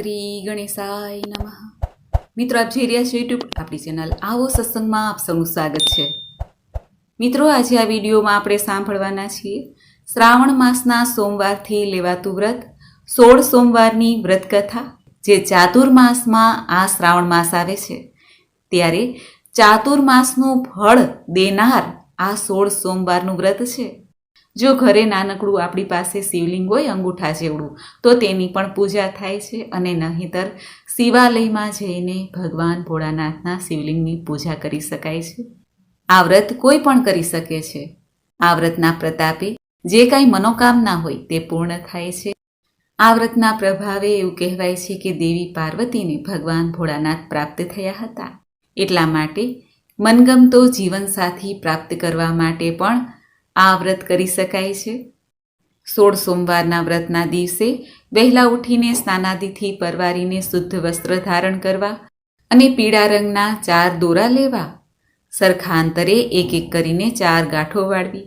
શ્રી ગણેશાય નમઃ. મિત્રો, આપ જોઈ રહ્યા છો યુટ્યુબ આપણી ચેનલ આવો સત્સંગમાં આપ સૌનું સ્વાગત છે. મિત્રો, આજે આ વિડીયોમાં આપણે સાંભળવાના છીએ શ્રાવણ માસના સોમવારથી લેવાતું વ્રત 16 સોમવારની વ્રત કથા. જે ચાતુર્માસમાં આ શ્રાવણ માસ આવે છે ત્યારે ચાતુર્માસનું ફળ દેનાર આ 16 સોમવારનું વ્રત છે. જો ઘરે નાનકડું આપણી પાસે શિવલિંગ હોય અંગૂઠા જેવડું તો તેની પણ પૂજા થાય છે, અને નહીંતર શિવાલયમાં જઈને ભગવાન ભોળાનાથના શિવલિંગની પૂજા કરી શકાય છે. આ વ્રત કોઈ પણ કરી શકે છે. આ વ્રતના પ્રતાપે જે કાંઈ મનોકામના હોય તે પૂર્ણ થાય છે. આ વ્રતના પ્રભાવે એવું કહેવાય છે કે દેવી પાર્વતીને ભગવાન ભોળાનાથ પ્રાપ્ત થયા હતા. એટલા માટે મનગમતો જીવનસાથી પ્રાપ્ત કરવા માટે પણ આ વ્રત કરી શકાય છે. 16 સોમવારના વ્રતના દિવસે વહેલા ઉઠીને સ્નાનાદિથી પરવારીને શુદ્ધ વસ્ત્ર ધારણ કરવા અને પીળા રંગના 4 દોરા લેવા. સરખા અંતરે એક એક કરીને 4 ગાંઠો વાળવી.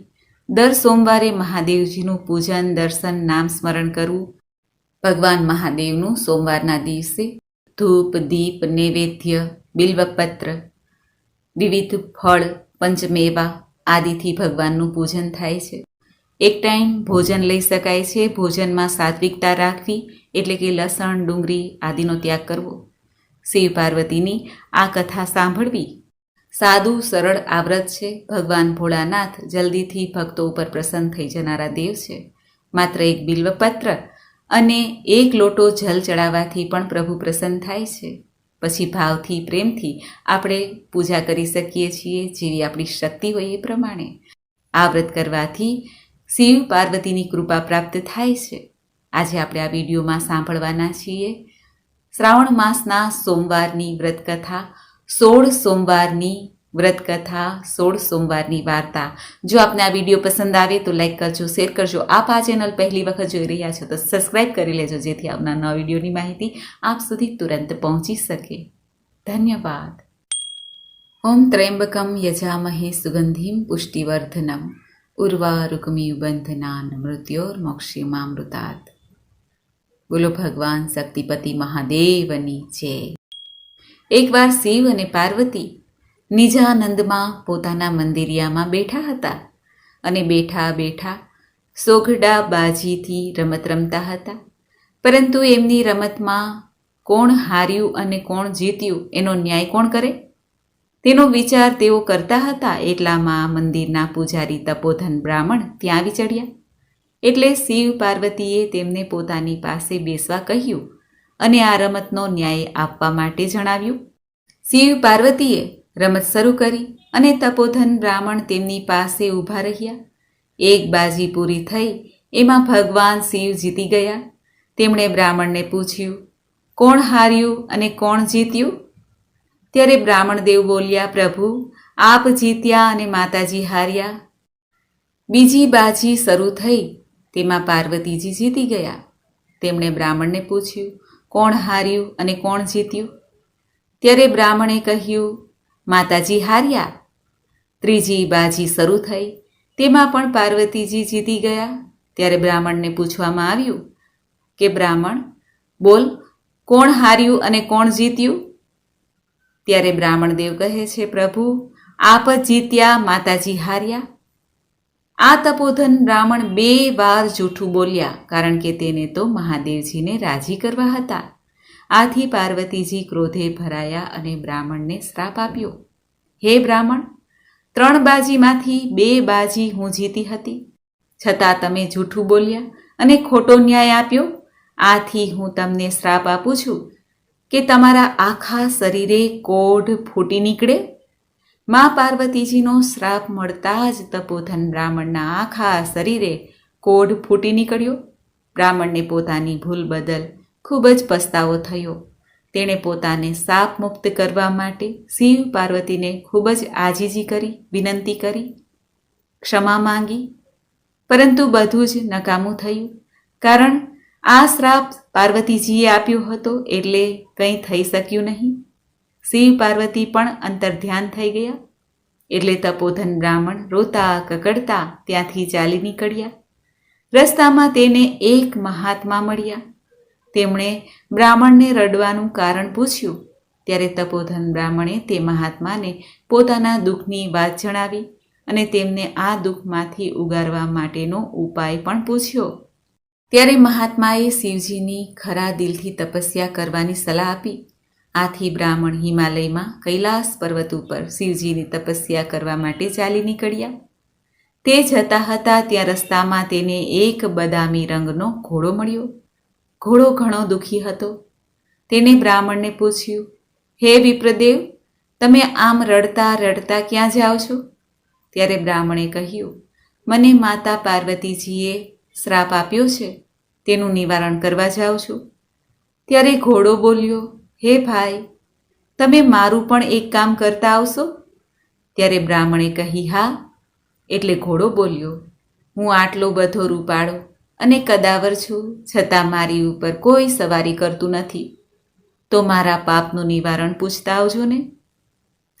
દર સોમવારે મહાદેવજીનું પૂજન, દર્શન, નામ સ્મરણ કરવું. ભગવાન મહાદેવનું સોમવારના દિવસે ધૂપ, દીપ, નૈવેદ્ય, બિલ્વપત્ર, વિવિધ ફળ, પંચમેવા આદિથી ભગવાનનું પૂજન થાય છે. એક ટાઈમ ભોજન લઈ શકાય છે. ભોજનમાં સાત્વિકતા રાખવી, એટલે કે લસણ, ડુંગળી આદિનો ત્યાગ કરવો. શિવ પાર્વતીની આ કથા સાંભળવી. સાદું સરળ આ વ્રત છે. ભગવાન ભોળાનાથ જલ્દીથી ભક્તો ઉપર પ્રસન્ન થઈ જનારા દેવ છે. માત્ર એક બિલ્વપત્ર અને એક લોટો જલ ચડાવવાથી પણ પ્રભુ પ્રસન્ન થાય છે. પછી ભાવથી, પ્રેમથી આપણે પૂજા કરી શકીએ છીએ, જેવી આપણી શક્તિ હોય એ પ્રમાણે. આ વ્રત કરવાથી શિવ પાર્વતીની કૃપા પ્રાપ્ત થાય છે. આજે આપણે આ વિડીયોમાં સાંભળવાના છીએ શ્રાવણ માસના સોમવારની વ્રત કથા, 16 સોમવારની વ્રત કથા, 16 સોમવારની વાર્તા. જો આપને આ વિડીયો પસંદ આવે તો લાઈક કરજો, શેર કરજો. આપ આ ચેનલ પહેલી વખત જોઈ રહ્યા છો તો સબસ્ક્રાઈબ કરી લેજો, જેથી આવનાર નવા વિડીયોની માહિતી આપ સુધી તુરંત પહોંચી શકે. ધન્યવાદ. ઓમ ત્રયંબકમ યજામહે સુગંધિમ પુષ્ટિવર્ધનમ ઉર્વારુકમિવ બંધનાન મૃત્યોર્મોક્ષીમામૃતાત. બોલો ભગવાન શક્તિપતિ મહાદેવની જય. એકવાર શિવ અને પાર્વતી નિજાનંદમાં પોતાના મંદિરિયામાં બેઠા હતા, અને બેઠા બેઠા સોઘડા બાજીથી રમત રમતા હતા. પરંતુ એમની રમતમાં કોણ હાર્યું અને કોણ જીત્યું એનો ન્યાય કોણ કરે તેનો વિચાર તેઓ કરતા હતા. એટલામાં મંદિરના પૂજારી તપોધન બ્રાહ્મણ ત્યાં આવી ચડ્યા. એટલે શિવ પાર્વતીએ તેમને પોતાની પાસે બેસવા કહ્યું અને આ રમતનો ન્યાય આપવા માટે જણાવ્યું. શિવ પાર્વતીએ રમત શરૂ કરી અને તપોધન બ્રાહ્મણ તેમની પાસે ઊભા રહ્યા. એક બાજી પૂરી થઈ એમાં ભગવાન શિવ જીતી ગયા. તેમણે બ્રાહ્મણને પૂછ્યું, કોણ હાર્યું અને કોણ જીત્યું? ત્યારે બ્રાહ્મણ દેવ બોલ્યા, પ્રભુ, આપ જીત્યા અને માતાજી હાર્યા. બીજી બાજી શરૂ થઈ તેમાં પાર્વતીજી જીતી ગયા. તેમણે બ્રાહ્મણને પૂછ્યું, કોણ હાર્યું અને કોણ જીત્યું? ત્યારે બ્રાહ્મણે કહ્યું, માતાજી હાર્યા. ત્રીજી બાજી શરૂ થઈ તેમાં પણ પાર્વતીજી જીતી ગયા. ત્યારે બ્રાહ્મણને પૂછવામાં આવ્યું કે બ્રાહ્મણ બોલ, કોણ હાર્યું અને કોણ જીત્યું? ત્યારે બ્રાહ્મણ દેવ કહે છે, પ્રભુ, આપ જીત્યા, માતાજી હાર્યા. આ તપોધન બ્રાહ્મણ 2 વાર જૂઠું બોલ્યા, કારણ કે તેને તો મહાદેવજીને રાજી કરવા હતા. આથી પાર્વતીજી ક્રોધે ભરાયા અને બ્રાહ્મણને શ્રાપ આપ્યો, હે બ્રાહ્મણ, 3 બાજીમાંથી 2 બાજી હું જીતી હતી, છતાં તમે જૂઠું બોલ્યા અને ખોટો ન્યાય આપ્યો. આથી હું તમને શ્રાપ આપું છું કે તમારા આખા શરીરે કોઢ ફૂટી નીકળે. મા પાર્વતીજીનો શ્રાપ મળતા જ તપોધન બ્રાહ્મણના આખા શરીરે કોઢ ફૂટી નીકળ્યો. બ્રાહ્મણને પોતાની ભૂલ બદલ ખૂબ જ પસ્તાવો થયો. તેણે પોતાને શાપ મુક્ત કરવા માટે શિવ પાર્વતીને ખૂબ જ આજીજી કરી, વિનંતી કરી, ક્ષમા માંગી. પરંતુ બધું જ નકામું થયું, કારણ આ શ્રાપ પાર્વતીજીએ આપ્યો હતો, એટલે કંઈ થઈ શક્યું નહીં. શિવ પાર્વતી પણ અંતર્ધ્યાન થઈ ગયા. એટલે તપોધન બ્રાહ્મણ રોતા કકડતા ત્યાંથી ચાલી નીકળ્યા. રસ્તામાં તેને એક મહાત્મા મળ્યા. તેમણે બ્રાહ્મણને રડવાનું કારણ પૂછ્યું. ત્યારે તપોધન બ્રાહ્મણે તે મહાત્માને પોતાના દુઃખની વાત જણાવી અને તેમને આ દુઃખમાંથી ઉગારવા માટેનો ઉપાય પણ પૂછ્યો. ત્યારે મહાત્માએ શિવજીની ખરા દિલથી તપસ્યા કરવાની સલાહ આપી. આથી બ્રાહ્મણ હિમાલયમાં કૈલાસ પર્વત ઉપર શિવજીની તપસ્યા કરવા માટે ચાલી નીકળ્યા. તે જતા હતા ત્યાં રસ્તામાં તેને એક બદામી રંગનો ઘોડો મળ્યો. ઘોડો ઘણો દુઃખી હતો. તેને બ્રાહ્મણને પૂછ્યું, હે વિપ્રદેવ, તમે આમ રડતા રડતા ક્યાં જાઓ છો? ત્યારે બ્રાહ્મણે કહ્યું, મને માતા પાર્વતીજીએ શ્રાપ આપ્યો છે, તેનું નિવારણ કરવા જાઉં છું. ત્યારે ઘોડો બોલ્યો, હે ભાઈ, તમે મારું પણ એક કામ કરતા આવશો? ત્યારે બ્રાહ્મણે કહી, હા. એટલે ઘોડો બોલ્યો, હું આટલો બધો રૂપાળો અને કદાવર છું, છતાં મારી ઉપર કોઈ સવારી કરતું નથી, તો મારા પાપનું નિવારણ પૂછતા આવજો ને.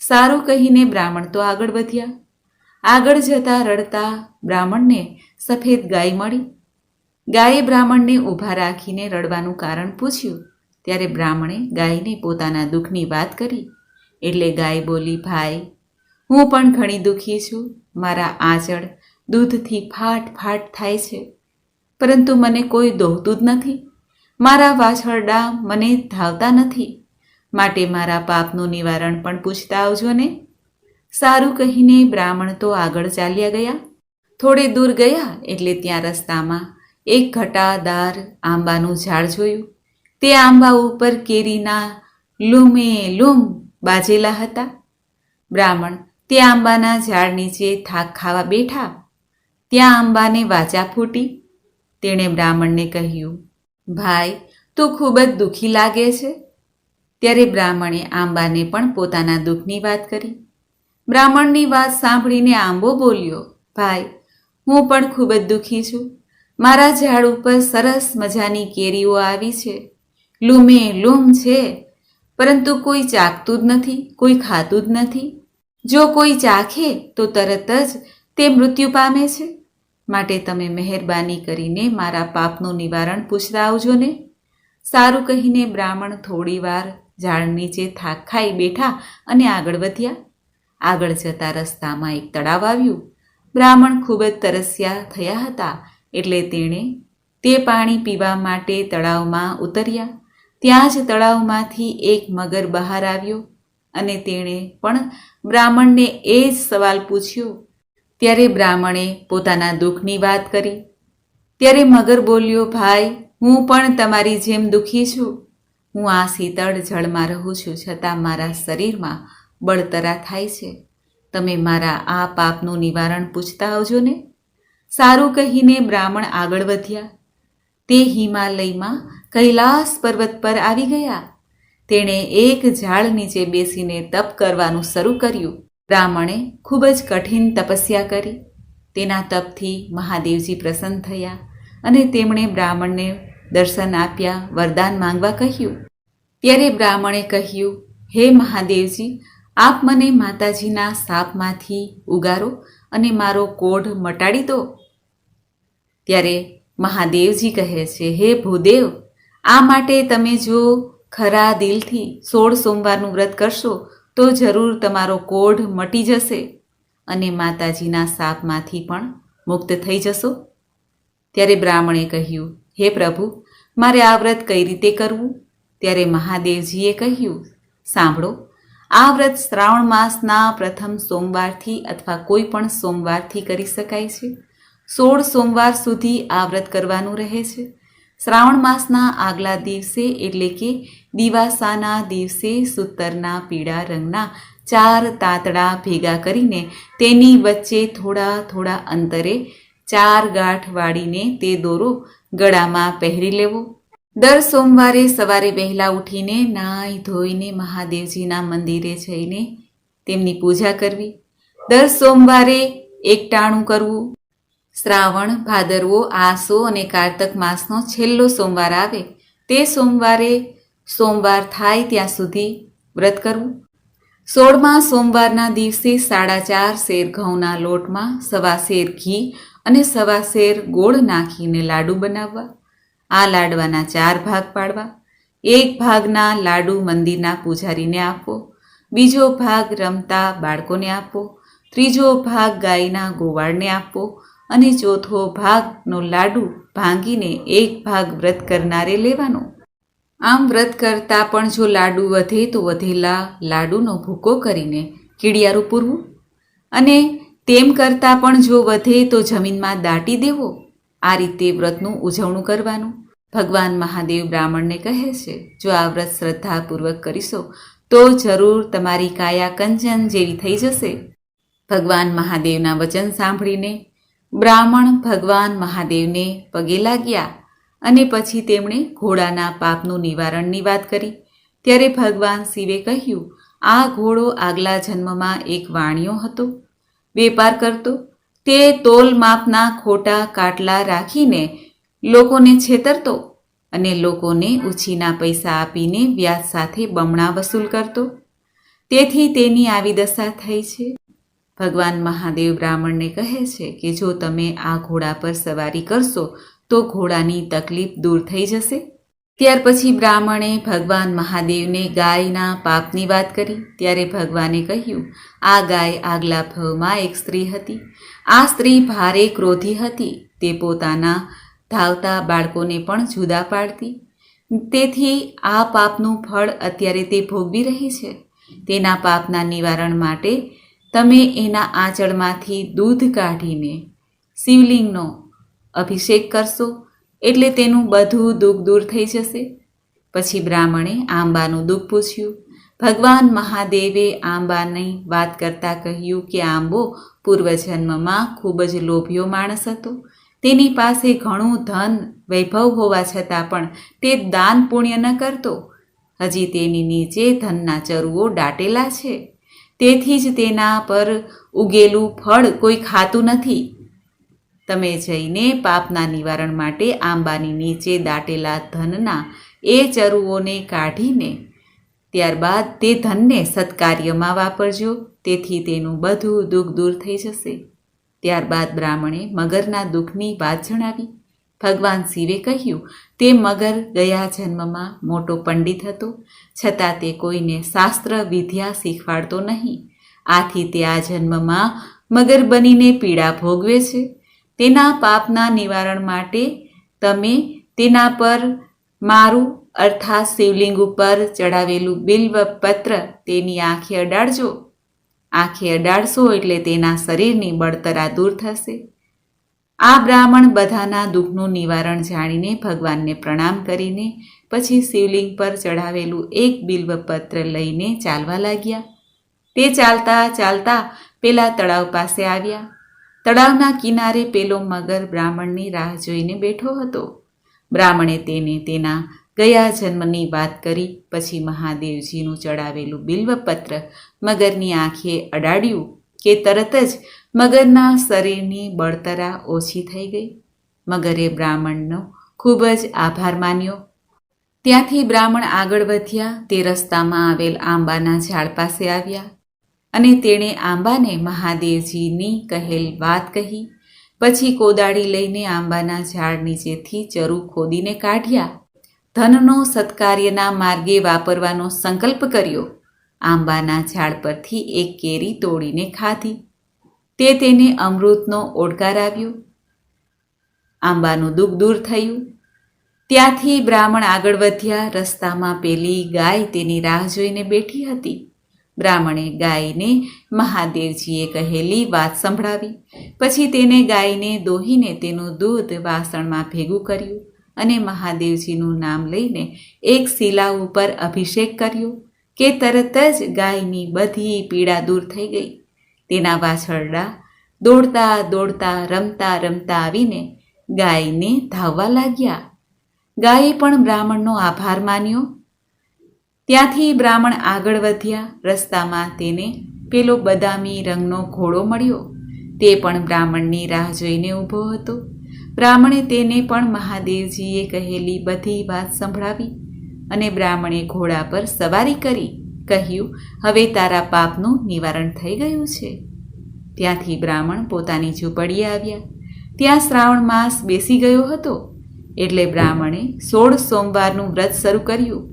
સારું કહીને બ્રાહ્મણ તો આગળ વધ્યા. આગળ જતા રડતા બ્રાહ્મણને સફેદ ગાય મળી. ગાયે બ્રાહ્મણને ઊભા રાખીને રડવાનું કારણ પૂછ્યું. ત્યારે બ્રાહ્મણે ગાયને પોતાના દુઃખની વાત કરી. એટલે ગાય બોલી, ભાઈ, હું પણ ઘણી દુઃખી છું. મારા આંચળ દૂધથી ફાટ ફાટ થાય છે, પરંતુ મને કોઈ દોહતું જ નથી. મારા વાછરડા મને ધાવતા નથી, માટે મારા પાપનું નિવારણ પણ પૂછતા આવજો ને. સારું કહીને બ્રાહ્મણ તો આગળ ચાલ્યા ગયા. થોડે દૂર ગયા એટલે ત્યાં રસ્તામાં એક ઘટાદાર આંબાનું ઝાડ જોયું. તે આંબા ઉપર કેરીના લૂમે લૂમ બાજેલા હતા. બ્રાહ્મણ તે આંબાના ઝાડ નીચે થાક ખાવા બેઠા. ત્યાં આંબાને વાચા ફૂટી. તેણે બ્રાહ્મણને કહ્યું, ભાઈ, તું ખૂબ જ દુઃખી લાગે છે. ત્યારે બ્રાહ્મણે આંબાને પણ પોતાના દુઃખની વાત કરી. બ્રાહ્મણની વાત સાંભળીને આંબો બોલ્યો, ભાઈ, હું પણ ખૂબ જ દુઃખી છું. મારા ઝાડ ઉપર સરસ મજાની કેરીઓ આવી છે, લૂમે લૂમ છે, પરંતુ કોઈ ચાખતું જ નથી, કોઈ ખાતું જ નથી. જો કોઈ ચાખે તો તરત જ તે મૃત્યુ પામે છે. માટે તમે મહેરબાની કરીને મારા પાપનું નિવારણ પૂછતા આવજો ને. સારું કહીને બ્રાહ્મણ થોડી વાર ઝાડ નીચે થાક ખાઈ બેઠા અને આગળ વધ્યા. આગળ જતા રસ્તામાં એક તળાવ આવ્યું. બ્રાહ્મણ ખૂબ જ તરસ્યા થયા હતા, એટલે તેણે તે પાણી પીવા માટે તળાવમાં ઉતર્યા. ત્યાં જ તળાવમાંથી એક મગર બહાર આવ્યો અને તેણે પણ બ્રાહ્મણને એ જ સવાલ પૂછ્યો. ત્યારે બ્રાહ્મણે પોતાના દુઃખની વાત કરી. ત્યારે મગર બોલ્યો, ભાઈ, હું પણ તમારી જેમ દુઃખી છું. હું આ શીતળ જળમાં રહું છું, છતાં મારા શરીરમાં બળતરા થાય છે. તમે મારા આ પાપનું નિવારણ પૂછતા આવજો ને. સારું કહીને બ્રાહ્મણ આગળ વધ્યા. તે હિમાલયમાં કૈલાસ પર્વત પર આવી ગયા. તેણે એક ઝાડ નીચે બેસીને તપ કરવાનું શરૂ કર્યું. બ્રાહ્મણે ખૂબ જ કઠિન તપસ્યા કરી. તેના તપથી મહાદેવજી પ્રસન્ન થયા અને તેમણે બ્રાહ્મણને દર્શન આપ્યા, વરદાન માંગવા કહ્યું. ત્યારે બ્રાહ્મણે કહ્યું, હે મહાદેવજી, આપ મને માતાજીના શાપમાંથી ઉગારો અને મારો કોઢ મટાડી દો. ત્યારે મહાદેવજી કહે છે, હે ભૂદેવ, આ માટે તમે જો ખરા દિલથી 16 સોમવારનું વ્રત કરશો તો જરૂર તમારો કોઢ મટી જશે અને માતાજીના શાપમાંથી પણ મુક્ત થઈ જશો. ત્યારે બ્રાહ્મણે કહ્યું, હે પ્રભુ, મારે આ વ્રત કઈ રીતે કરવું? ત્યારે મહાદેવજીએ કહ્યું, સાંભળો, આ વ્રત શ્રાવણ માસના પ્રથમ સોમવારથી અથવા કોઈ પણ સોમવારથી કરી શકાય છે. 16 સોમવાર સુધી આ વ્રત કરવાનું રહે છે. શ્રાવણ માસના આગલા દિવસે એટલે કે દિવાસાના દિવસે સૂતરના પીળા રંગના 4 તાતડા ભેગા કરીને તેની વચ્ચે થોડા થોડા અંતરે 4 ગાંઠ વાળીને તે દોરો ગળામાં પહેરી લેવો. દર સોમવારે સવારે વહેલા ઉઠીને નાહી ધોઈને મહાદેવજીના મંદિરે જઈને તેમની પૂજા કરવી. દર સોમવારે એકટાણું કરવું. શ્રાવણ, ભાદરવો, આસો અને કારતક માસનો છેલ્લો સોમવાર આવે તે સોમવારે સોમવાર થાય ત્યાં સુધી વ્રત કરવું. 16મા સોમવારના દિવસે 4.5 શેર ઘઉંના લોટમાં 1.25 શેર ઘી અને 1.25 શેર ગોળ નાખીને લાડુ બનાવવા. આ લાડવાના 4 ભાગ પાડવા. એક ભાગના લાડુ મંદિરના પૂજારીને આપવો, બીજો ભાગ રમતા બાળકોને આપવો, ત્રીજો ભાગ ગાયના ગોવાળને આપવો અને ચોથો ભાગનો લાડુ ભાંગીને એક ભાગ વ્રત કરનારે લેવાનો. આમ વ્રત કરતા પણ જો લાડુ વધે તો વધેલા લાડુનો ભૂકો કરીને કીડિયારું પૂરવું અને તેમ કરતાં પણ જો વધે તો જમીનમાં દાટી દેવો. આ રીતે વ્રતનું ઉજવણું કરવાનું. ભગવાન મહાદેવ બ્રાહ્મણને કહે છે, જો આ વ્રત શ્રદ્ધાપૂર્વક કરીશો તો જરૂર તમારી કાયા કંચન જેવી થઈ જશે. ભગવાન મહાદેવના વચન સાંભળીને બ્રાહ્મણ ભગવાન મહાદેવને પગે લાગ્યા અને પછી તેમણે ઘોડાના પાપનું નિવારણની વાત કરી. ત્યારે ભગવાન શિવે કહ્યું, આ ઘોડો આગલા જન્મમાં એક વાણિયો હતો, વેપાર કરતો. તે તોલ માપના ખોટા કાટલા રાખીને લોકોને છેતરતો અને લોકોને ઉછીના પૈસા આપીને વ્યાજ સાથે બમણા વસૂલ કરતો. તેથી તેની આવી દશા થઈ છે. ભગવાન મહાદેવ બ્રાહ્મણને કહે છે કે જો તમે આ ઘોડા પર સવારી કરશો તો ઘોડાની તકલીફ દૂર થઈ જશે. ત્યાર પછી બ્રાહ્મણે ભગવાન મહાદેવને ગાયના પાપની વાત કરી. ત્યારે ભગવાને કહ્યું, આ ગાય આગલા ભવમાં એક સ્ત્રી હતી. આ સ્ત્રી ભારે ક્રોધી હતી. તે પોતાના ધાવતા બાળકોને પણ જુદા પાડતી. તેથી આ પાપનું ફળ અત્યારે તે ભોગવી રહી છે. તેના પાપના નિવારણ માટે તમે એના આંચળમાંથી દૂધ કાઢીને શિવલિંગનો અભિષેક કરશો એટલે તેનું બધું દુઃખ દૂર થઈ જશે. પછી બ્રાહ્મણે આંબાનું દુઃખ પૂછ્યું. ભગવાન મહાદેવે આંબાની વાત કરતાં કહ્યું કે આંબો પૂર્વજન્મમાં ખૂબ જ લોભિયો માણસ હતો. તેની પાસે ઘણું ધન વૈભવ હોવા છતાં પણ તે દાન પુણ્ય ન કરતો. હજી તેની નીચે ધનના ચરુઓ દાટેલા છે. તેથી જ તેના પર ઉગેલું ફળ કોઈ ખાતું નથી. તમે જઈને પાપના નિવારણ માટે આંબાની નીચે દાટેલા ધનના એ ચરુઓને કાઢીને ત્યારબાદ તે ધનને સત્કાર્યમાં વાપરજો. તેથી તેનું બધું દુઃખ દૂર થઈ જશે. ત્યારબાદ બ્રાહ્મણે મગરના દુઃખની વાત જણાવી. ભગવાન શિવે કહ્યું, તે મગર ગયા જન્મમાં મોટો પંડિત હતો, છતાં તે કોઈને શાસ્ત્ર વિદ્યા શીખવાડતો નહીં. આથી તે આ જન્મમાં મગર બનીને પીડા ભોગવે છે. તેના પાપના નિવારણ માટે તમે તેના પર મારું અર્થાત શિવલિંગ ઉપર ચડાવેલું બિલ્વ પત્ર તેની આંખે અડાડજો. આંખે અડાડશો એટલે તેના શરીરની બળતરા દૂર થશે. આ બ્રાહ્મણ બધાના દુઃખનું નિવારણ જાણીને ભગવાનને પ્રણામ કરીને પછી શિવલિંગ પર ચડાવેલું એક બિલ્વપત્ર લઈને ચાલવા લાગ્યા. તે ચાલતા ચાલતા પેલા તળાવ પાસે આવ્યા. તળાવના કિનારે પેલો મગર બ્રાહ્મણની રાહ જોઈને બેઠો હતો. બ્રાહ્મણે તેને તેના ગયા જન્મની વાત કરી. પછી મહાદેવજીનું ચડાવેલું બિલ્વપત્ર મગરની આંખે અડાડ્યું કે તરત જ મગરના શરીરની બળતરા ઓછી થઈ ગઈ. મગરે બ્રાહ્મણનો ખૂબ જ આભાર માન્યો. ત્યાંથી બ્રાહ્મણ આગળ વધ્યા. તે રસ્તામાં આવેલ આંબાના ઝાડ પાસે આવ્યા અને તેણે આંબાને મહાદેવજીની કહેલ વાત કહી. પછી કોદાળી લઈને આંબાના ઝાડ નીચેથી ચરુ ખોદીને કાઢ્યા. ધનનો સત્કાર્યના માર્ગે વાપરવાનો સંકલ્પ કર્યો. આંબાના ઝાડ પરથી એક કેરી તોડીને ખાધી. તે તેને અમૃતનો ઓડકાર આવ્યો. આંબાનું દુઃખ દૂર થયું. ત્યાંથી બ્રાહ્મણ આગળ વધ્યા. રસ્તામાં પેલી ગાય તેની રાહ જોઈને બેઠી હતી. બ્રાહ્મણે ગાયને મહાદેવજીએ કહેલી વાત સંભળાવી. પછી તેને ગાયને દોહીને તેનું દૂધ વાસણમાં ભેગું કર્યું અને મહાદેવજીનું નામ લઈને એક શિલા ઉપર અભિષેક કર્યો કે તરત જ ગાયની બધી પીડા દૂર થઈ ગઈ. તેના વાછરડા દોડતા દોડતા રમતા રમતા આવીને ગાયને ધાવવા લાગ્યા. ગાયે પણ બ્રાહ્મણનો આભાર માન્યો. ત્યાંથી બ્રાહ્મણ આગળ વધ્યા. રસ્તામાં તેને પેલો બદામી રંગનો ઘોડો મળ્યો. તે પણ બ્રાહ્મણની રાહ જોઈને ઊભો હતો. બ્રાહ્મણે તેને પણ મહાદેવજીએ કહેલી બધી વાત સંભળાવી અને બ્રાહ્મણે ઘોડા પર સવારી કરી કહ્યું, હવે તારા પાપનું નિવારણ થઈ ગયું છે. ત્યાંથી બ્રાહ્મણ પોતાની ઝૂંપડીએ આવ્યા. ત્યાં શ્રાવણ માસ બેસી ગયો હતો એટલે બ્રાહ્મણે 16 સોમવારનું વ્રત શરૂ કર્યું.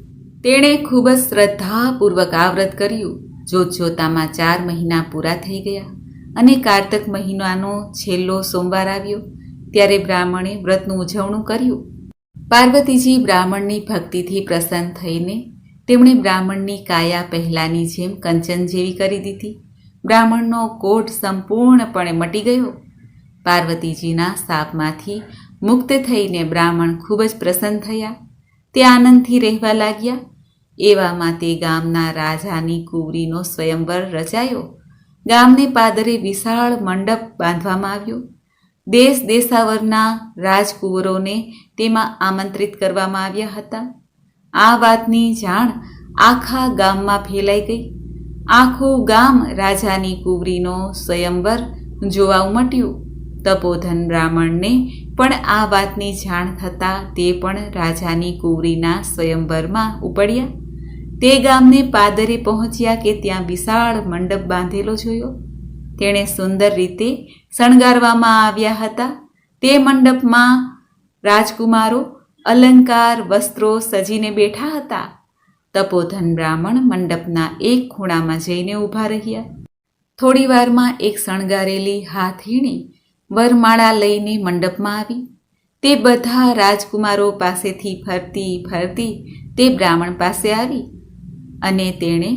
તેણે ખૂબ જ શ્રદ્ધાપૂર્વક આ વ્રત કર્યું. જોતજોતામાં 4 મહિના પૂરા થઈ ગયા અને કારતક મહિનાનો છેલ્લો સોમવાર આવ્યો ત્યારે બ્રાહ્મણે વ્રતનું ઉજવણું કર્યું. પાર્વતીજી બ્રાહ્મણની ભક્તિથી પ્રસન્ન થઈને તેમણે બ્રાહ્મણની કાયા પહેલાંની જેમ કંચન જેવી કરી દીધી. બ્રાહ્મણનો કોઢ સંપૂર્ણપણે મટી ગયો. પાર્વતીજીના શાપમાંથી મુક્ત થઈને બ્રાહ્મણ ખૂબ જ પ્રસન્ન થયા. તે આનંદથી રહેવા લાગ્યા. એવામાં તે ગામના રાજાની કુંવરીનો સ્વયંવર રચાયો. ગામને પાદરે વિશાળ મંડપ બાંધવામાં આવ્યો. દેશ દેશાવરના રાજકુંવરોને તેમાં આમંત્રિત કરવામાં આવ્યા હતા. આ વાતની જાણ આખા ગામમાં ફેલાઈ ગઈ. આખું ગામ રાજાની કુંવરીનો સ્વયંવર જોવા ઉમટ્યું. તપોધન બ્રાહ્મણને પણ આ વાતની જાણ થતાં તે પણ રાજાની કુંવરીના સ્વયંવરમાં ઉપડ્યા. તે ગામને પાદરે પહોંચ્યા કે ત્યાં વિશાળ મંડપ બાંધેલો જોયો. તેણે સુંદર રીતે શણગારવામાં આવ્યા હતા. તે મંડપમાં રાજકુમારો અલંકાર વસ્ત્રો સજીને બેઠા હતા. તપોધન બ્રાહ્મણ મંડપના એક ખૂણામાં જઈને ઊભા રહ્યા. થોડી વારમાં એક શણગારેલી હાથીણી વરમાળા લઈને મંડપમાં આવી. તે બધા રાજકુમારો પાસેથી ફરતી ફરતી તે બ્રાહ્મણ પાસે આવી અને તેણે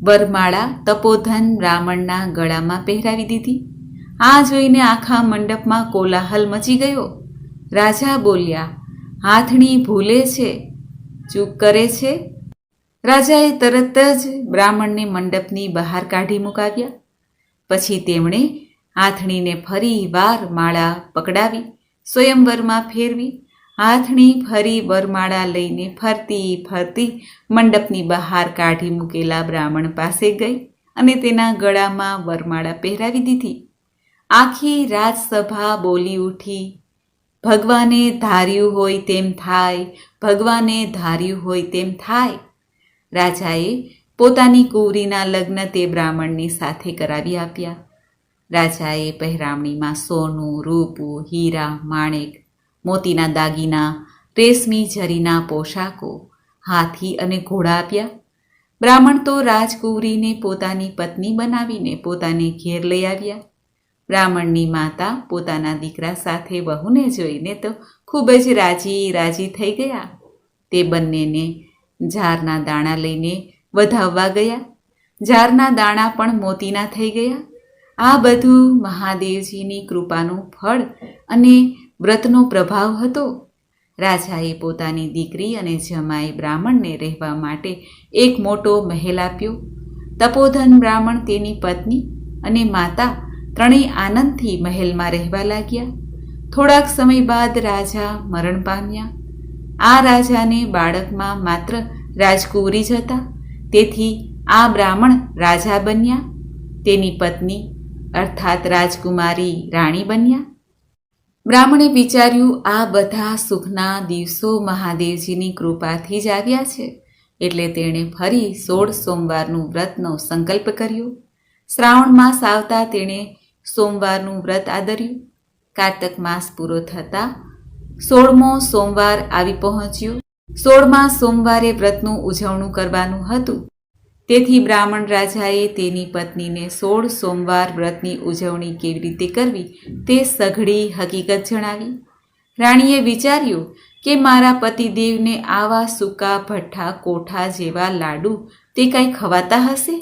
વરમાળા તપોધન બ્રાહ્મણના ગળામાં પહેરાવી દીધી. આ જોઈને આખા મંડપમાં કોલાહલ મચી ગયો. રાજા બોલ્યા, હાથણી ભૂલે છે, ચૂપ કરે છે. રાજાએ તરત જ બ્રાહ્મણને મંડપની બહાર કાઢી મુકાવ્યા. પછી તેમણે હાથણીને ફરી વાર માળા પકડાવી સ્વયંવરમાં ફેરવી. હાથણી ફરી વરમાળા લઈને ફરતી ફરતી મંડપની બહાર કાઢી મૂકેલા બ્રાહ્મણ પાસે ગઈ અને તેના ગળામાં વરમાળા પહેરાવી દીધી. આખી રાજસભા બોલી ઉઠી, ભગવાને ધાર્યું હોય તેમ થાય, ભગવાને ધાર્યું હોય તેમ થાય. રાજાએ પોતાની કુંવરીના લગ્ન તે બ્રાહ્મણની સાથે કરાવી આપ્યા. રાજાએ પહેરામણીમાં સોનું, રૂપું, હીરા, માણેક, મોતીના દાગીના, રેશમી જરીના પોશાકો, હાથી અને ઘોડા આપ્યા. બ્રાહ્મણ તો રાજકુંવરીને પોતાની પત્ની બનાવીને પોતાને ઘેર લઈ આવ્યા. બ્રાહ્મણની માતા પોતાના દીકરા સાથે વહુને જોઈને તો ખૂબ જ રાજી થઈ ગયા. તે બંનેને ઝારના દાણા લઈને વધાવવા ગયા. ઝારના દાણા પણ મોતીના થઈ ગયા. આ બધું મહાદેવજીની કૃપાનું ફળ અને વ્રતનો પ્રભાવ હતો. રાજાએ પોતાની દીકરી અને જમાઈ બ્રાહ્મણને રહેવા માટે એક મોટો મહેલ આપ્યો. તપોધન બ્રાહ્મણ, તેની પત્ની અને માતા ત્રણેય આનંદથી મહેલમાં રહેવા લાગ્યા. થોડાક સમય બાદ રાજા મરણ પામ્યા. આ રાજાને બાળકમાં માત્ર રાજકુંવરી જ હતા. તેથી આ બ્રાહ્મણ રાજા બન્યા. તેની પત્ની અર્થાત રાજકુમારી રાણી બન્યા. બ્રાહ્મણે વિચાર્યું, આ બધા સુખના દિવસો મહાદેવજીની કૃપાથી જ આવ્યા છે. એટલે તેણે ફરી 16 સોમવારનું વ્રતનો સંકલ્પ કર્યો. શ્રાવણ માસ આવતા તેણે સોમવારનું વ્રત આદર્યું. કારતક માસ પૂરો થતાં 16મો સોમવાર આવી પહોંચ્યો. 16મા સોમવારે વ્રતનું ઉજવણું કરવાનું હતું. તેથી બ્રાહ્મણ રાજાએ તેની પત્નીને 16 સોમવાર વ્રતની ઉજવણી કેવી રીતે કરવી તે સઘળી હકીકત જણાવી. રાણીએ વિચાર્યું કે મારા પતિદેવને આવા સૂકા ભઠ્ઠા કોઠા જેવા લાડુ તે કાંઈ ખવાતા હશે.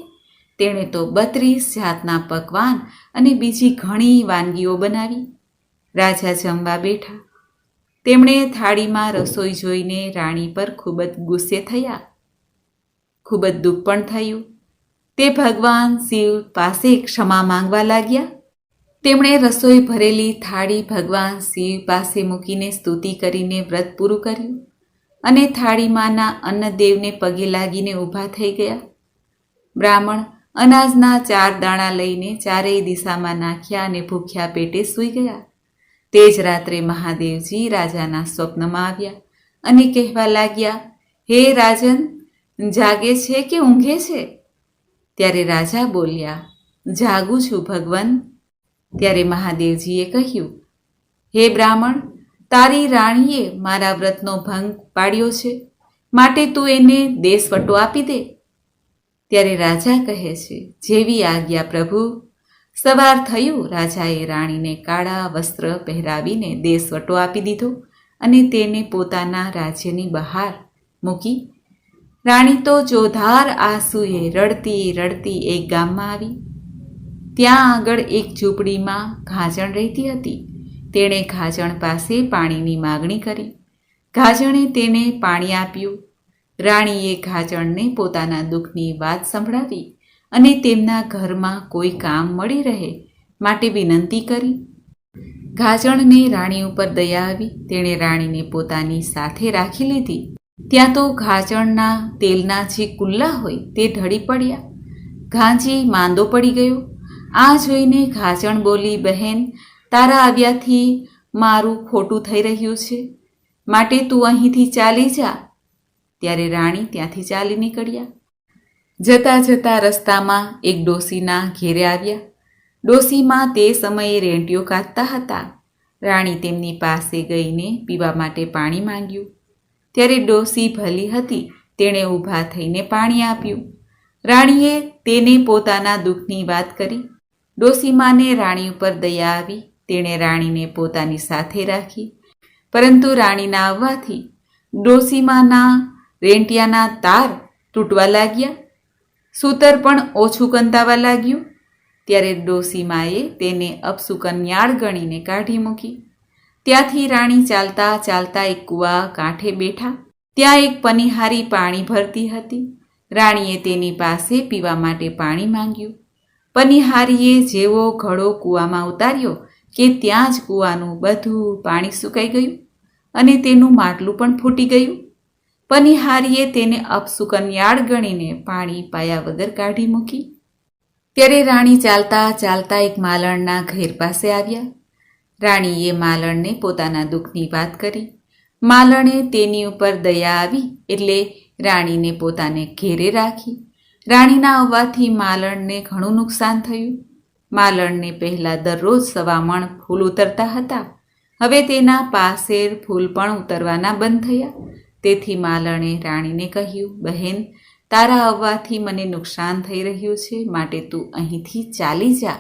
તેણે તો 32 જાતના પકવાન અને બીજી ઘણી વાનગીઓ બનાવી. રાજા જમવા બેઠા. તેમણે થાળીમાં રસોઈ જોઈને રાણી પર ખૂબ જ ગુસ્સે થયા. ખૂબ જ દુઃખ પણ થયું. તે ભગવાન શિવ પાસે ક્ષમા માંગવા લાગ્યા. તેમણે રસોઈ ભરેલી થાળી ભગવાન શિવ પાસે મૂકીને સ્તુતિ કરીને વ્રત પૂરું કર્યું અને થાળીમાંના અન્નદેવને પગે લાગીને ઊભા થઈ ગયા. બ્રાહ્મણ અનાજના 4 દાણા લઈને ચારેય દિશામાં નાખ્યા અને ભૂખ્યા પેટે સૂઈ ગયા. તે જ રાત્રે મહાદેવજી રાજાના સ્વપ્નમાં આવ્યા અને કહેવા લાગ્યા, હે રાજન, જાગે છે કે ઊંઘે છે? ત્યારે રાજા બોલ્યા, જાગું છું ભગવાન. ત્યારે મહાદેવજીએ કહ્યું, હે બ્રાહ્મણ, તારી રાણીએ મારા વ્રતનો ભંગ પાડ્યો છે, માટે તું એને દેશવટો આપી દે. ત્યારે રાજા કહે છે, જેવી આજ્ઞા પ્રભુ. સવાર થયું, રાજાએ રાણીને કાળા વસ્ત્ર પહેરાવીને દેશવટો આપી દીધો અને તેને પોતાના રાજ્યની બહાર મૂકી. રાણી તો ચોધાર આંસુએ રડતી રડતી એક ગામમાં આવી. ત્યાં આગળ એક ઝૂંપડીમાં ઘાજણ રહેતી હતી. તેણે ઘાજણ પાસે પાણીની માગણી કરી. ઘાજણે તેને પાણી આપ્યું. રાણીએ ઘાજણને પોતાના દુઃખની વાત સંભળાવી અને તેમના ઘરમાં કોઈ કામ મળી રહે માટે વિનંતી કરી. ઘાજણને રાણી ઉપર દયા આવી. તેણે રાણીને પોતાની સાથે રાખી લીધી. ત્યાં તો ઘાજણના તેલના જે કુલ્લા હોય તે ઢળી પડ્યા. ઘાંચી માંદો પડી ગયો. આ જોઈને ઘાજણ બોલી, બહેન, તારા આવ્યાથી મારું ખોટું થઈ રહ્યું છે, માટે તું અહીંથી ચાલી જા. ત્યારે રાણી ત્યાંથી ચાલી નીકળ્યા. જતાં જતાં રસ્તામાં એક ડોશીના ઘેરે આવ્યા. ડોશીમાં તે સમયે રેંટિયો કાઢતા હતા. રાણી તેમની પાસે ગઈને પીવા માટે પાણી માંગ્યું. ત્યારે ડોશી ભલી હતી, તેણે ઊભા થઈને પાણી આપ્યું. રાણીએ તેને પોતાના દુઃખની વાત કરી. ડોશીમાને રાણી ઉપર દયા આવી. તેણે રાણીને પોતાની સાથે રાખી. પરંતુ રાણીના આવવાથી ડોશીમાના રેંટિયાના તાર તૂટવા લાગ્યા. સૂતર પણ ઓછું કંતાવા લાગ્યું. ત્યારે ડોશીમાએ તેને અપશુકન્યાળ ગણીને કાઢી મૂકી. ત્યાંથી રાણી ચાલતા ચાલતા એક કૂવા કાંઠે બેઠા. ત્યાં એક પનીહારી પાણી ભરતી હતી. રાણીએ તેની પાસે પીવા માટે પાણી માંગ્યું. પનીહારીએ જેવો ઘડો કૂવામાં ઉતાર્યો કે ત્યાં જ કૂવાનું બધું પાણી સુકાઈ ગયું અને તેનું માટલું પણ ફૂટી ગયું. પનીહારીએ તેને અપશુકન્યાળ ગણીને પાણી પાયા વગર કાઢી મૂકી. ત્યારે રાણી ચાલતા ચાલતા એક માલણના ઘેર પાસે આવ્યા. રાણીએ માલણને પોતાના દુઃખની વાત કરી. માલણે તેની ઉપર દયા આવી એટલે રાણીને પોતાને ઘેરે રાખી. રાણીના આવવાથી માલણને ઘણું નુકસાન થયું. માલણને પહેલાં દરરોજ 1.25 મણ ફૂલ ઉતરતા હતા. હવે તેના પાસેર ફૂલ પણ ઉતરવાના બંધ થયા. તેથી માલણે રાણીને કહ્યું, બહેન, તારા આવવાથી મને નુકસાન થઈ રહ્યું છે, માટે તું અહીંથી ચાલી જા.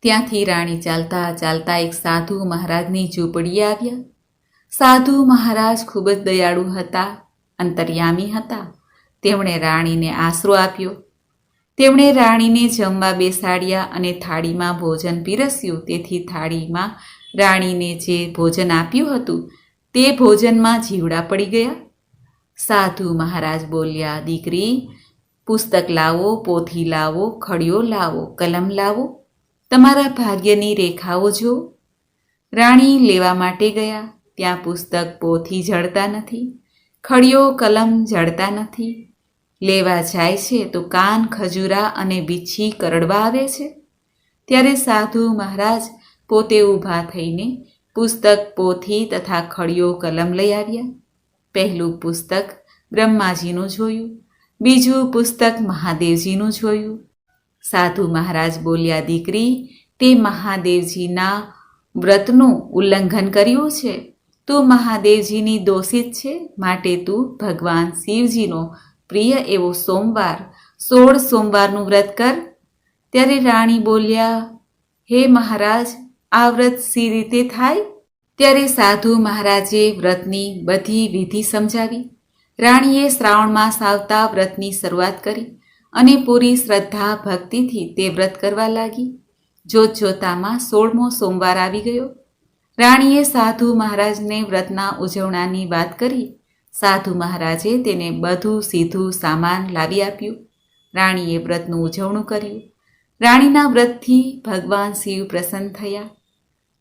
ત્યાંથી રાણી ચાલતા ચાલતા એક સાધુ મહારાજની ઝૂંપડીએ આવ્યા. સાધુ મહારાજ ખૂબ જ દયાળુ હતા, અંતર્યામી હતા. તેમણે રાણીને આશરો આપ્યો. તેમણે રાણીને જમવા બેસાડ્યા અને થાળીમાં ભોજન પીરસ્યું. તેથી થાળીમાં રાણીને જે ભોજન આપ્યું હતું તે ભોજનમાં જીવડા પડી ગયા. સાધુ મહારાજ બોલ્યા, દીકરી, પુસ્તક લાવો, પોથી લાવો, ખડિયો લાવો, કલમ લાવો, તમારા ભાગ્યની રેખાઓ જુઓ. રાણી લેવા માટે ગયા. ત્યાં પુસ્તક પોથી જડતા નથી, ખડિયો કલમ જડતા નથી. લેવા જાય છે તો કાન ખજૂરા અને વીછી કરડવા આવે છે. ત્યારે સાધુ મહારાજ પોતે ઊભા થઈને પુસ્તક, પોથી તથા ખડિયો કલમ લઈ આવ્યા. પહેલું પુસ્તક બ્રહ્માજીનું જોયું, બીજું પુસ્તક મહાદેવજીનું જોયું. સાધુ મહારાજ બોલ્યા, દીકરી, તે મહાદેવજીના વ્રતનું ઉલ્લંઘન કર્યું છે. તું મહાદેવજીની દોષિત છે, માટે તું ભગવાન શિવજીનો પ્રિય એવો સોમવાર 16 સોમવારનું વ્રત કર. ત્યારે રાણી બોલ્યા, હે મહારાજ, આ વ્રત સી રીતે થાય? ત્યારે સાધુ મહારાજે વ્રતની બધી વિધિ સમજાવી. રાણીએ શ્રાવણ માસ આવતા વ્રતની શરૂઆત કરી અને પૂરી શ્રદ્ધા ભક્તિથી તે વ્રત કરવા લાગી. જોત જોતામાં 16મો સોમવાર આવી ગયો. રાણીએ સાધુ મહારાજને વ્રતના ઉજવણાની વાત કરી. સાધુ મહારાજે તેને બધું સીધું સામાન લાવી આપ્યું. રાણીએ વ્રતનું ઉજવણું કર્યું. રાણીના વ્રતથી ભગવાન શિવ પ્રસન્ન થયા.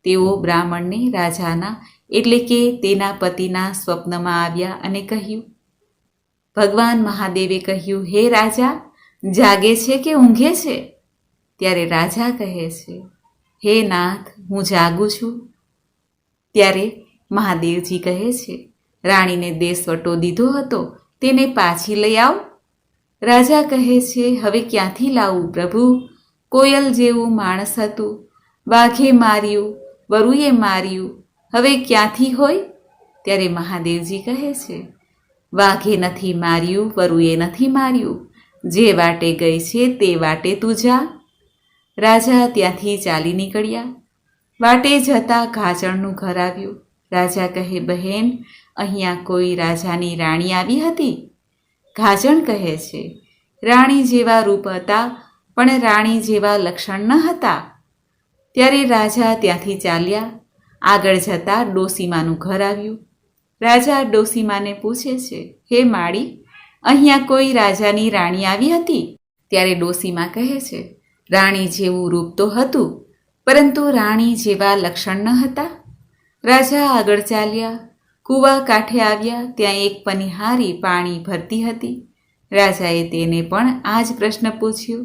તેઓ બ્રાહ્મણને રાજાના એટલે કે તેના પતિના સ્વપ્નમાં આવ્યા અને કહ્યું, ભગવાન મહાદેવે કહ્યું, હે રાજા, જાગે છે કે ઊંઘે છે? ત્યારે રાજા કહે છે, હે નાથ, હું જાગું છું. ત્યારે મહાદેવજી કહે છે, રાણીને દેશવટો દીધો હતો તેને પાછી લઈ આવ. રાજા કહે છે, હવે ક્યાંથી લાવું પ્રભુ? કોયલ જેવું માણસ હતું, વાઘે માર્યું, વરુએ માર્યું, હવે ક્યાંથી હોય? ત્યારે મહાદેવજી કહે છે, વાઘે નથી માર્યું, વરુએ નથી માર્યું, જે વાટે ગઈ છે તે વાટે તું જા. રાજા ત્યાંથી ચાલી નીકળ્યા. વાટે જતાં ઘાચણનું ઘર આવ્યું. રાજા કહે, બહેન, અહીંયા કોઈ રાજાની રાણી આવી હતી? ઘાચણ કહે છે, રાણી જેવા રૂપ હતા, પણ રાણી જેવા લક્ષણ ન હતા. ત્યારે રાજા ત્યાંથી ચાલ્યા. આગળ જતાં ડોસીમાનું ઘર આવ્યું. રાજા ડોસીમાને પૂછે છે, હે માળી, અહીંયા કોઈ રાજાની રાણી આવી હતી? ત્યારે ડોસીમા કહે છે, રાણી જેવું રૂપ તો હતું, પરંતુ રાણી જેવા લક્ષણ ન હતા. રાજા આગળ ચાલ્યા. કૂવા કાંઠે આવ્યા. ત્યાં એક પનિહારી પાણી ભરતી હતી. રાજાએ તેને પણ આ જ પ્રશ્ન પૂછ્યો.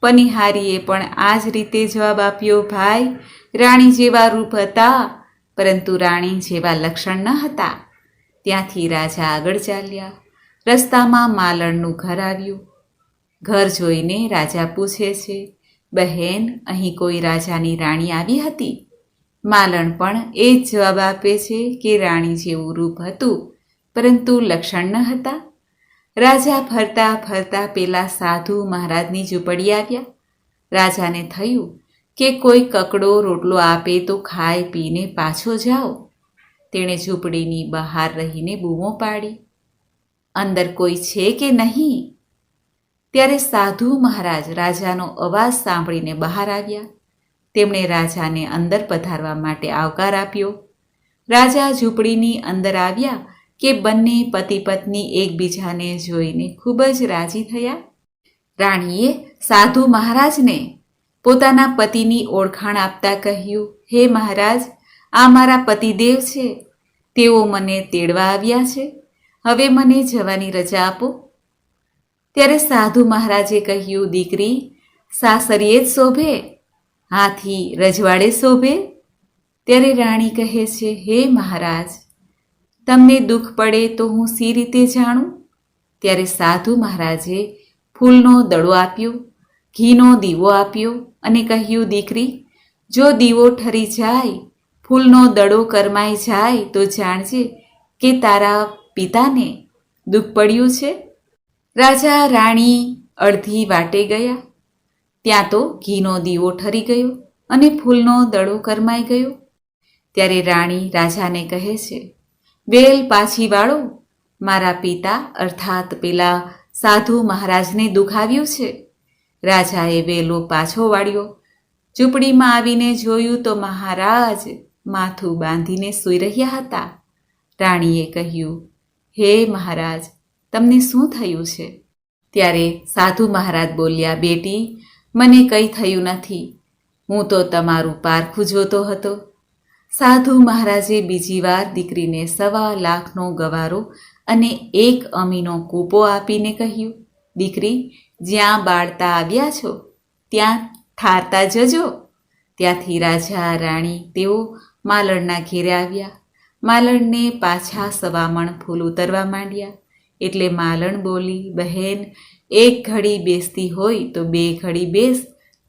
પનિહારીએ પણ આ જ રીતે જવાબ આપ્યો, ભાઈ, રાણી જેવા રૂપ હતા, પરંતુ રાણી જેવા લક્ષણ ન હતા. ત્યાંથી રાજા આગળ ચાલ્યા. રસ્તામાં માલણનું ઘર આવ્યું. ઘર જોઈને રાજા પૂછે છે, બહેન, અહીં કોઈ રાજાની રાણી આવી હતી? માલણ પણ એ જ જવાબ આપે છે કે રાણી જેવું રૂપ હતું, પરંતુ લક્ષણ ન હતા. રાજા ફરતા ફરતા પેલા સાધુ મહારાજની ઝૂંપડી આવ્યા. રાજાને થયું કે કોઈ કકડો રોટલો આપે તો ખાઈ પીને પાછો જાઓ. તેણે ઝૂંપડીની બહાર રહીને બૂમો પાડી, અંદર કોઈ છે કે નહીં? ત્યારે સાધુ મહારાજ રાજાનો અવાજ સાંભળીને બહાર આવ્યા. તેમણે રાજાને અંદર પધારવા માટે આવકાર આપ્યો. રાજા ઝૂંપડીની અંદર આવ્યા કે બંને પતિ પત્ની એકબીજાને જોઈને ખૂબ જ રાજી થયા. રાણીએ સાધુ મહારાજને પોતાના પતિની ઓળખાણ આપતા કહ્યું, હે મહારાજ, આ મારા પતિદેવ છે. તેઓ મને તેડવા આવ્યા છે. હવે મને જવાની રજા આપો. ત્યારે સાધુ મહારાજે કહ્યું, દીકરી, સાસરીએ જ શોભે, હાથી રજવાડે શોભે. ત્યારે રાણી કહે છે, હે મહારાજ, તમને દુઃખ પડે તો હું સી રીતે જાણું? ત્યારે સાધુ મહારાજે ફૂલનો દડો આપ્યો, ઘીનો દીવો આપ્યો અને કહ્યું, દીકરી, જો દીવો ઠરી જાય, ફૂલનો દડો કરમાઈ જાય તો જાણજે કે તારા પિતાને દુઃખ પડ્યું છે. રાજા રાણી અડધી વાટે ગયા. ત્યાં તો ઘીનો દીવો ઠરી ગયો અને ફૂલનો દડો કરમાઈ ગયો. ત્યારે રાણી રાજાને કહે છે, વેલ પાછી વાળો, મારા પિતા અર્થાત પેલા સાધુ મહારાજને દુઃખ આવ્યું છે. રાજાએ વેલો પાછો વાળ્યો. ઝૂંપડીમાં આવીને જોયું તો મહારાજ માથું બાંધીને સૂઈ રહ્યા હતા. રાણીએ કહ્યું, હે મહારાજ, તમને શું થયું છે? ત્યારે સાધુ મહારાજ બોલ્યા, બેટી, મને કંઈ થયું નથી. હું તો તમારું પારખું જોતો હતો. સાધુ મહારાજે બીજી વાર દીકરીને 1.25 લાખનો ગવારો અને 1 અમીનો કૂપો આપીને કહ્યું, દીકરી, જ્યાં બાળતા આવ્યા છો ત્યાં ઠારતા જજો. ત્યાંથી રાજા રાણી તેઓ માલણના ઘેરે આવ્યા. માલણને પાછા 1.25 મણ ફૂલ ઉતરવા માંડ્યા. એટલે માલણ બોલી, બહેન, 1 ઘડી બેસતી હોય તો 2 ઘડી બેસ,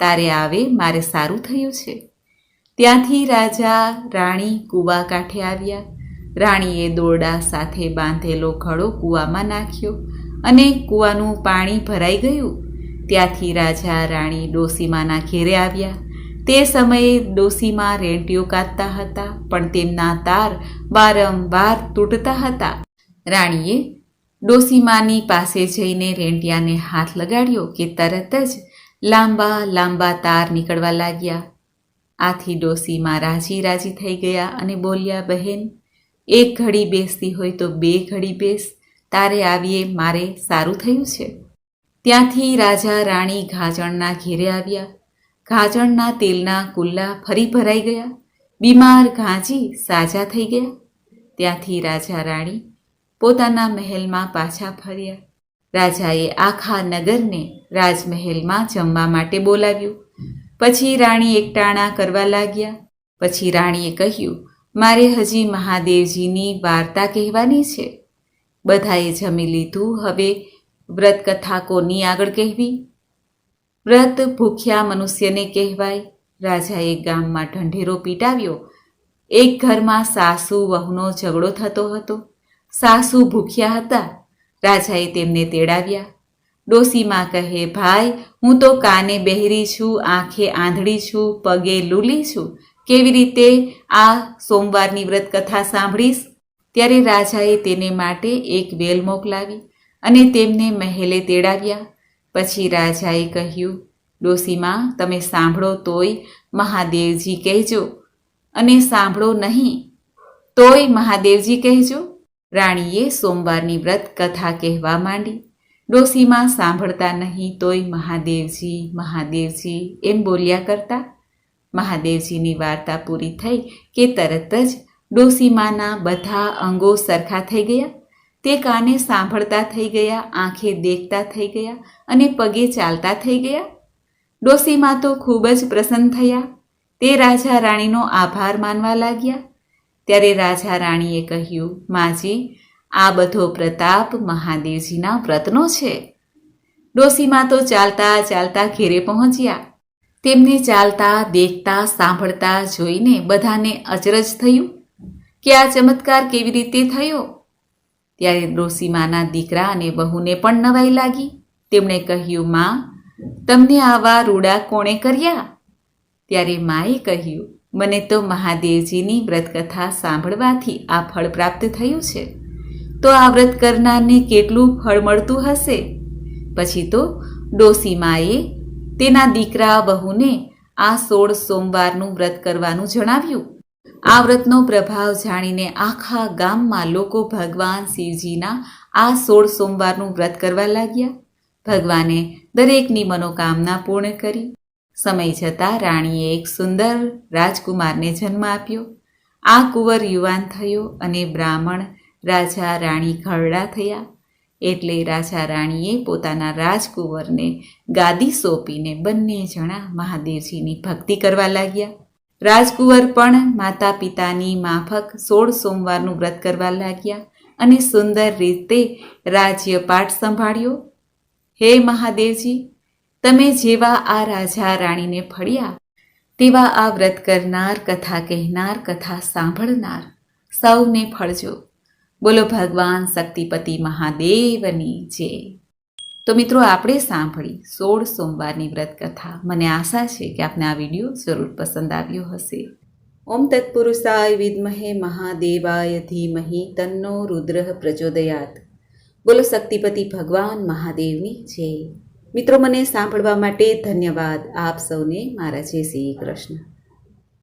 તારે આવે મારે સારું થયું છે. ત્યાંથી રાજા રાણી કૂવા કાંઠે આવ્યા. રાણીએ દોરડા સાથે બાંધેલો ઘડો કૂવામાં નાખ્યો અને કૂવાનું પાણી ભરાઈ ગયું. ત્યાંથી રાજા રાણી ડોસીમાના ઘેરે આવ્યા. તે સમયે ડોસીમા રેંટિયો કાતતા હતા, પણ તેમના તાર વારંવાર તૂટતા હતા. રાણીએ ડોસીમાની પાસે જઈને રેંટિયાને હાથ લગાડ્યો કે તરત જ લાંબા લાંબા તાર નીકળવા લાગ્યા. આથી ડોસીમા રાજી રાજી થઈ ગયા અને બોલ્યા, બહેન, 1 ઘડી બેસતી હોય તો 2 ઘડી બેસ, તારે આવીએ મારે સારું થયું છે. ત્યાંથી રાજા રાણી ઘાચણના ઘેરે આવ્યા. ઘાચણના તેલના કુલ્લા ફરી ભરાઈ ગયા. બીમાર ઘાંચી સાજા થઈ ગયા. ત્યાંથી રાજા રાણી પોતાના મહેલમાં પાછા ફર્યા. રાજાએ આખા નગરને રાજમહેલમાં જમવા માટે બોલાવ્યું. પછી રાણી એકટાણા કરવા લાગ્યા. પછી રાણીએ કહ્યું, મારે હજી મહાદેવજીની વાર્તા કહેવાની છે. બધાએ જમી લીધું. હવે વ્રતકથા કોની આગળ કહેવી? વ્રત ભૂખ્યા મનુષ્યને કહેવાય. રાજાએ ગામમાં ઢંઢેરો પીટાવ્યો એક ઘરમાં સાસુ વહુનો ઝઘડો થતો હતો. સાસુ ભૂખ્યા હતા. રાજાએ તેમને તેડાવ્યા. ડોસીમાં કહે, ભાઈ, હું તો કાને બહેરી છું, આંખે આંધળી છું, પગે લૂલી છું, કેવી રીતે આ સોમવારની વ્રત કથા સાંભળીશ? ત્યારે રાજાએ તેને માટે એક વેલ મોકલાવી અને તેમને મહેલે તેડાવ્યા. પછી રાજાએ કહ્યું, ડોસીમાં, તમે સાંભળો તોય મહાદેવજી કહેજો, અને સાંભળો નહીં તોય મહાદેવજી કહેજો. રાણીએ સોમવારની વ્રત કથા કહેવા માંડી. ડોસીમાં સાંભળતા નહીં તોય મહાદેવજી મહાદેવજી એમ બોલ્યા કરતા. મહાદેવજીની વાર્તા પૂરી થઈ કે તરત જ ડોસીમાના બધા અંગો સરખા થઈ ગયા. તે કાને સાંભળતા થઈ ગયા, આંખે દેખતા થઈ ગયા અને પગે ચાલતા થઈ ગયા. ડોસીમા તો ખૂબ જ પ્રસન્ન થયા. તે રાજા રાણીનો આભાર માનવા લાગ્યા. ત્યારે રાજા રાણીએ કહ્યું, માજી, આ બધો પ્રતાપ મહાદેવજીના વ્રતનો છે. ડોસીમા તો ચાલતા ચાલતા ઘેરે પહોંચ્યા. તેમને ચાલતા, દેખતા, સાંભળતા જોઈને બધાને અચરજ થયું કે આ ચમત્કાર કેવી રીતે થયો. ત્યારે ડોસીમાના દીકરા અને વહુને પણ નવાઈ લાગી. તેમણે કહ્યું, માં, તમને આવા રૂડા કોણે કર્યા? ત્યારે માએ કહ્યું, મને તો મહાદેવજીની વ્રતકથા સાંભળવાથી આ ફળ પ્રાપ્ત થયું છે. તો આ વ્રત કરનારને કેટલું ફળ મળતું હશે? પછી તો ડોસીમાએ તેના દીકરા વહુને આ 16 સોમવારનું વ્રત કરવાનું જણાવ્યું. આ વ્રતનો પ્રભાવ જાણીને આખા ગામમાં લોકો ભગવાન શિવજીના આ 16 સોમવારનું વ્રત કરવા લાગ્યા. ભગવાને દરેકની મનોકામના પૂર્ણ કરી. સમય જતાં રાણીએ એક સુંદર રાજકુમારને જન્મ આપ્યો. આ કુંવર યુવાન થયો અને બ્રાહ્મણ રાજા રાણી ઘરડા થયા. એટલે રાજા રાણીએ પોતાના રાજકુંવરને ગાદી સોંપીને બંને જણા મહાદેવજીની ભક્તિ કરવા લાગ્યા. રાજકુંવર પણ માતા પિતાની માફક 16 સોમવારનું વ્રત કરવા લાગ્યા અને સુંદર રીતે રાજ્યપાટ સંભાળ્યો. હે મહાદેવજી, તમે જેવા આ રાજા રાણીને ફળ્યા, તેવા આ વ્રત કરનાર, કથા કહેનાર, કથા સાંભળનાર સૌને ફળજો. બોલો ભગવાન શક્તિપતિ મહાદેવની જય. તો મિત્રો, આપણે સાંભળી 16 સોમવારની વ્રત કથા. મને આશા છે કે આપને આ વિડીયો જરૂર પસંદ આવ્યો હશે. ઓમ તત્પુરુષાય વિદ્મહે મહાદેવાય ધીમહિ તન્નો રુદ્રઃ પ્રચોદયાત. બોલો શક્તિપતિ ભગવાન મહાદેવની જય. મિત્રો, મને સાંભળવા માટે ધન્યવાદ. આપ સૌને મારા જય શ્રી કૃષ્ણ.